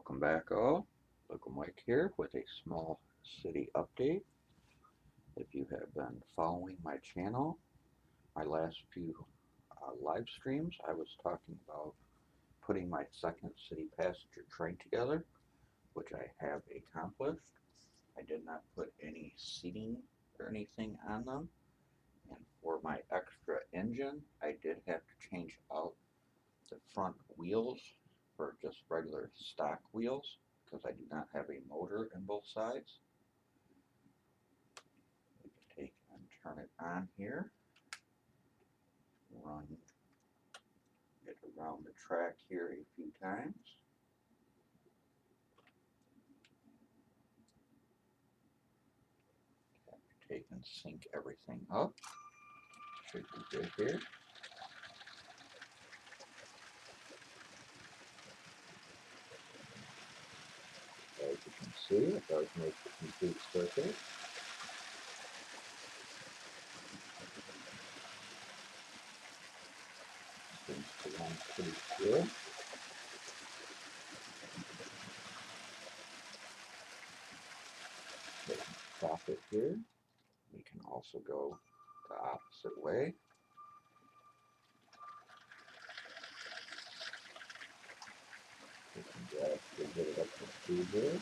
Welcome back all. Local Mike here with a small city update. If you have been following my channel, my last few live streams, I was talking about putting my second city passenger train together, which I have accomplished. I did not put any seating or anything on them. And for my extra engine, I did have to change out the front wheels for just regular stock wheels because I do not have a motor in both sides. We can take and turn it on here, run it around the track here a few times. Take and sync everything up. Should be good here. As you can see, it does make the complete circuit. Seems to run pretty good. So we can stop it here. We can also go the opposite way. We can actually get it up to speed here.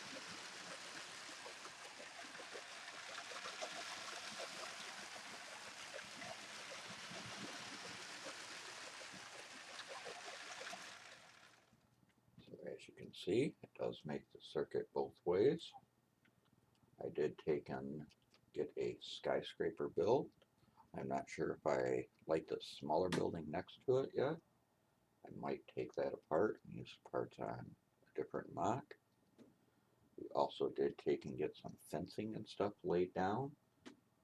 As you can see, it does make the circuit both ways. I did take and get a skyscraper built. I'm not sure if I like the smaller building next to it yet. I might take that apart and use parts on a different mock. We also did take and get some fencing and stuff laid down.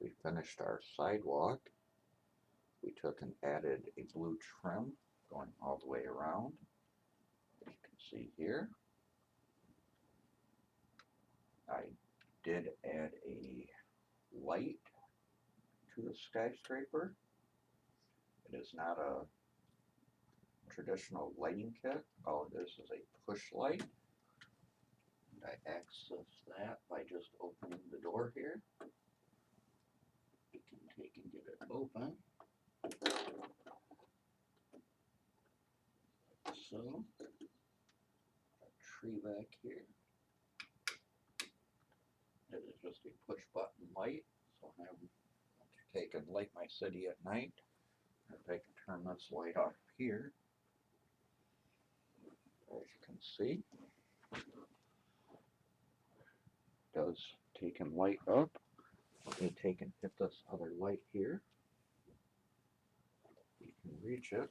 We finished our sidewalk. We took and added a blue trim going all the way around, as you can see here. I did add a light to the skyscraper. It is not a traditional lighting kit. All it is a push light. And I access that by just opening the door here. We can take and get it open. Like so. A tree back here. It is just a push button light. So I want to take and light my city at night. If I can turn this light off here, as you can see, it does take and light up. Let me take and hit this other light here. You can reach it.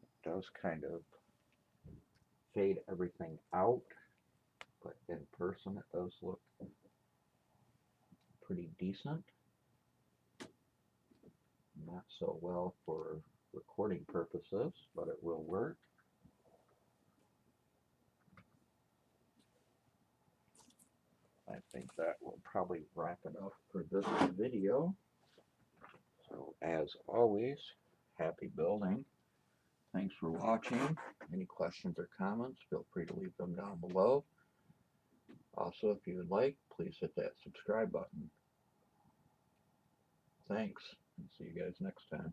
It does kind of fade everything out, but in person it does look pretty decent. Not so well for recording purposes, but it will work. I think that will probably wrap it up for this video. So as always, happy building. Thanks for watching. Any questions or comments, feel free to leave them down below. Also, if you would like, please hit that subscribe button. Thanks, and see you guys next time.